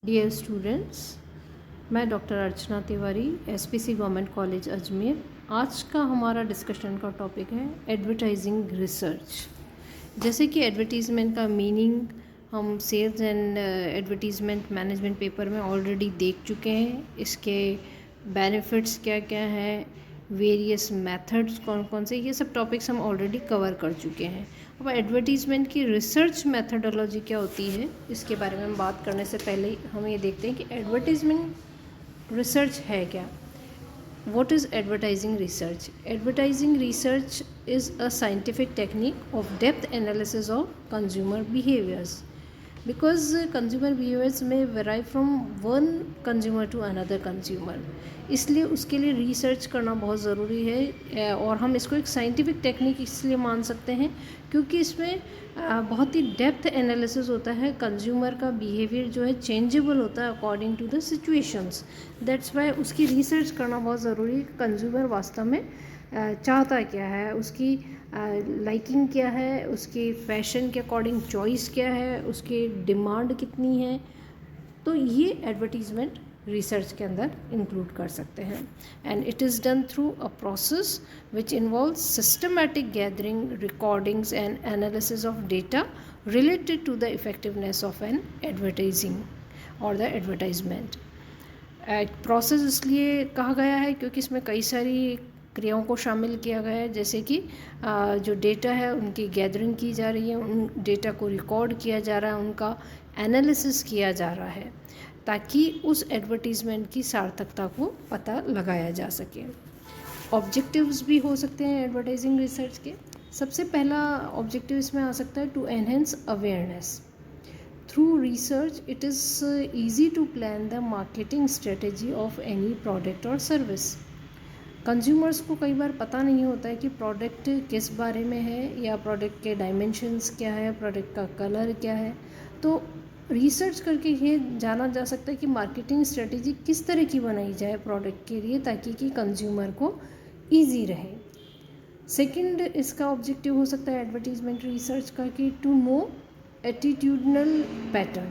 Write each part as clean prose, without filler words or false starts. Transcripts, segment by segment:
Dear students, मैं doctor Archana Tiwari, SPC government college Ajmer. आज का हमारा डिस्कशन का टॉपिक है एडवर्टाइजिंग रिसर्च। जैसे कि एडवर्टीज़मेंट का मीनिंग हम sales and advertisement management paper में ऑलरेडी देख चुके हैं। इसके बेनिफिट्स क्या क्या हैं, वेरियस मेथड्स कौन कौन से, ये सब टॉपिक्स हम ऑलरेडी कवर कर चुके हैं। अब एडवर्टीज़मेंट की रिसर्च मेथडोलॉजी क्या होती है, इसके बारे में हम बात करने से पहले हम ये देखते हैं कि एडवर्टीज़मेंट रिसर्च है क्या। What is advertising research? Advertising research is a scientific technique of depth analysis of consumer behaviors. Because consumer behaviors may vary from one consumer to another consumer, इसलिए उसके लिए रिसर्च करना बहुत ज़रूरी है। और हम इसको एक साइंटिफिक टेक्निक इसलिए मान सकते हैं क्योंकि इसमें बहुत ही डेप्थ एनालिसिस होता है। कंज्यूमर का बिहेवियर जो है चेंजेबल होता है according to the situations. That's why उसकी रिसर्च करना बहुत ज़रूरी है। कंज्यूमर वास्तव में चाहता क्या है, उसकी लाइकिंग क्या है, उसकी फैशन के अकॉर्डिंग चॉइस क्या है, उसकी डिमांड कितनी है। तो ये एडवर्टीज़मेंट रिसर्च के अंदर इंक्लूड कर सकते हैं। And it is done through a process which involve systematic gathering, recordings and analysis of data related to the effectiveness of an advertising or the advertisement. Process इसलिए कहा गया है क्योंकि इसमें कई सारी क्रियाओं को शामिल किया गया है, जैसे कि जो डेटा है उनकी गैदरिंग की जा रही है, उन डेटा को रिकॉर्ड किया जा रहा है, उनका एनालिसिस किया जा रहा है ताकि उस एडवर्टीज़मेंट की सार्थकता को पता लगाया जा सके। ऑब्जेक्टिव्स भी हो सकते हैं एडवर्टाइजिंग रिसर्च के। सबसे पहला ऑब्जेक्टिव इसमें आ सकता है to enhance awareness. Through research, it is easy to plan the marketing strategy of any product or service. Consumers को कई बार पता नहीं होता है कि प्रोडक्ट किस बारे में है, या प्रोडक्ट के डायमेंशंस क्या है, प्रोडक्ट का कलर क्या है। तो रिसर्च करके ये जाना जा सकता है कि मार्केटिंग स्ट्रेटेजी किस तरह की बनाई जाए प्रोडक्ट के लिए ताकि कि कंज्यूमर को ईजी रहे। सेकंड इसका ऑब्जेक्टिव हो सकता है एडवर्टीजमेंट रिसर्च का कि to know attitudinal pattern.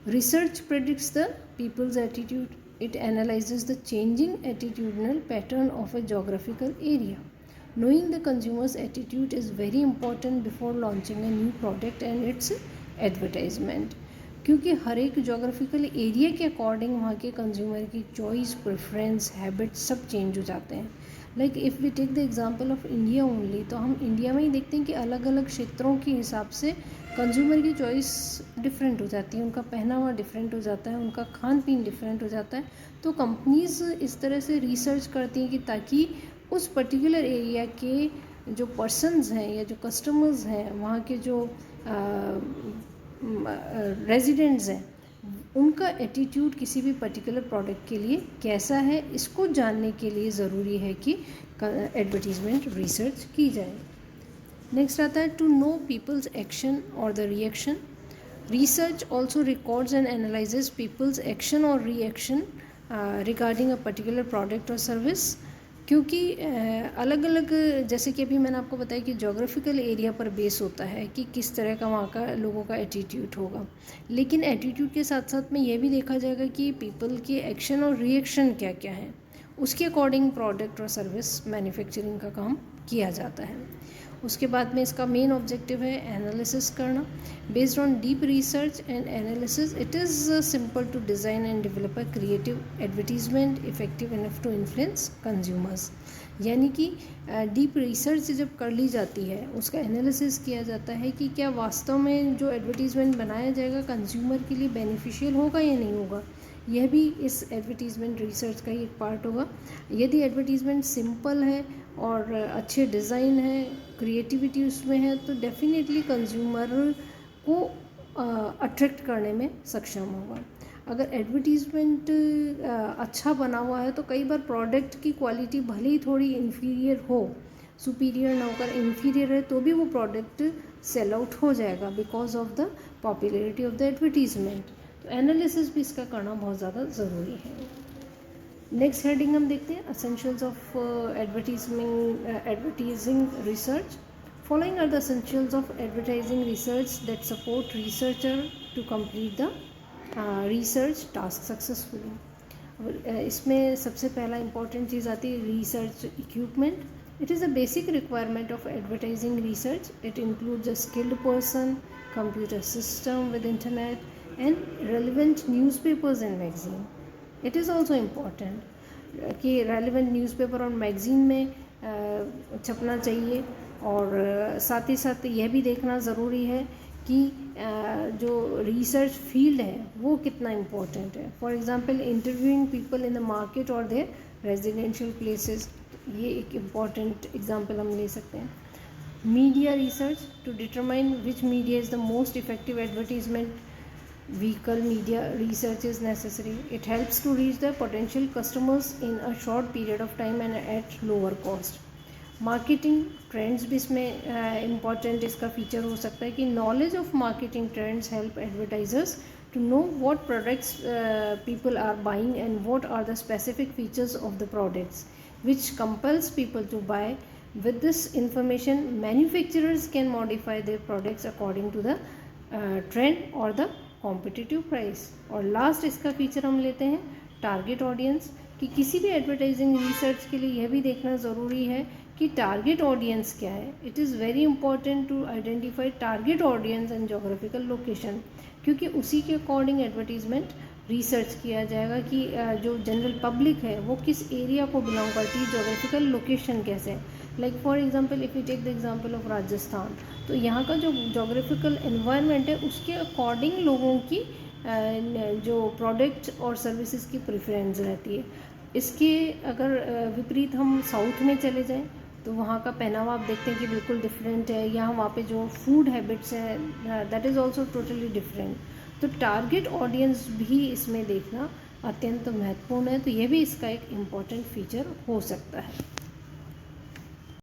Research predicts the people's attitude. It analyzes the changing attitudinal pattern of a geographical area. Knowing the consumer's attitude is very important before launching a new product and its advertisement. क्योंकि हर एक geographical area के according वहाँ के consumer की choice, preference, habits सब change हो जाते हैं। Like if we take the example of India only, तो हम इंडिया में ही देखते हैं कि अलग अलग क्षेत्रों के हिसाब से कंज्यूमर की चॉइस डिफरेंट हो जाती है, उनका पहनावा डिफरेंट हो जाता है, उनका खान पीन डिफरेंट हो जाता है। तो कंपनीज इस तरह से रिसर्च करती हैं कि ताकि उस पर्टिकुलर एरिया के जो पर्सनस हैं या जो कस्टमर्स हैं, वहाँ के जो रेजिडेंट्स हैं, उनका एटीट्यूड किसी भी पर्टिकुलर प्रोडक्ट के लिए कैसा है, इसको जानने के लिए ज़रूरी है कि एडवर्टीज़मेंट रिसर्च की जाए। नेक्स्ट आता है टू नो पीपल्स एक्शन और the reaction. Research also records and analyses people's action और reaction regarding a particular product और सर्विस। क्योंकि अलग अलग, जैसे कि अभी मैंने आपको बताया कि जोग्राफिकल एरिया पर बेस होता है कि किस तरह का वहाँ का लोगों का एटीट्यूड होगा, लेकिन एटीट्यूड के साथ साथ में ये भी देखा जाएगा कि पीपल के एक्शन और रिएक्शन क्या क्या है, उसके अकॉर्डिंग प्रोडक्ट और सर्विस मैन्युफैक्चरिंग का काम किया जाता है। उसके बाद में इसका मेन ऑब्जेक्टिव है एनालिसिस करना। Based on deep research and analysis it is simple to design and develop a creative advertisement effective enough to influence consumers. यानी कि डीप रिसर्च जब कर ली जाती है, उसका एनालिसिस किया जाता है कि क्या वास्तव में जो एडवर्टीजमेंट बनाया जाएगा कंज्यूमर के लिए बेनिफिशियल होगा या नहीं होगा। यह भी इस एडवर्टीजमेंट रिसर्च का ही एक पार्ट होगा। यदि एडवर्टीजमेंट सिंपल है और अच्छे डिज़ाइन है, क्रिएटिविटी उसमें है, तो डेफिनेटली कंज्यूमर को अट्रैक्ट करने में सक्षम होगा। अगर एडवर्टीजमेंट अच्छा बना हुआ है तो कई बार प्रोडक्ट की क्वालिटी भले ही थोड़ी इन्फीरियर हो, सुपीरियर ना होकर इन्फीरियर है, तो भी वो प्रोडक्ट सेल आउट हो जाएगा because of the popularity of the advertisement. तो एनालिसिस भी इसका करना बहुत ज़्यादा ज़रूरी है। नेक्स्ट हेडिंग हम देखते हैं essentials of advertising research. Following are the essentials of advertising research that support researcher to complete the research task successfully. इसमें सबसे पहला इम्पॉर्टेंट चीज़ आती है research equipment. It is a basic requirement of advertising research. It includes a skilled person, computer system with internet and relevant newspapers and magazine. It is also important कि relevant newspaper और magazine में छपना चाहिए, और साथ ही साथ यह भी देखना ज़रूरी है कि जो रिसर्च फील्ड है वो कितना इम्पोर्टेंट है। For example interviewing people in the market और देयर रेजिडेंशियल प्लेसेस, ये एक इम्पॉर्टेंट एग्जांपल हम ले सकते हैं। Media research to determine which media is the most effective advertisement vehicle. Media research is necessary. It helps to reach the potential customers in a short period of time and at lower cost. Marketing trends भी इसमें important इसका feature हो सकता है कि knowledge of marketing trends help advertisers to know what products people are buying and what are the specific features of the products which compels people to buy. With this information, manufacturers can modify their products according to the trend or the competitive price. और last इसका feature हम लेते हैं target audience, कि किसी भी advertising research के लिए यह भी देखना ज़रूरी है कि टारगेट ऑडियंस क्या है। It is very important to identify target audience and geographical location, क्योंकि उसी के अकॉर्डिंग एडवर्टीजमेंट रिसर्च किया जाएगा कि जो जनरल पब्लिक है वो किस एरिया को बिलोंग करती है, जोग्राफिकल लोकेशन कैसे है। Like for example if you take the example of Rajasthan, तो यहाँ का जो जोग्राफिकल एनवायरनमेंट है उसके अकॉर्डिंग लोगों की जो प्रोडक्ट और सर्विसेज की प्रेफरेंस रहती है। इसके अगर विपरीत हम साउथ में चले जाएं तो वहाँ का पहनावा आप देखते हैं कि बिल्कुल डिफरेंट है, या वहाँ पे जो फूड हैबिट्स हैं that is also totally different. तो टारगेट ऑडियंस भी इसमें देखना अत्यंत महत्वपूर्ण है। तो ये भी इसका एक इम्पॉर्टेंट फीचर हो सकता है।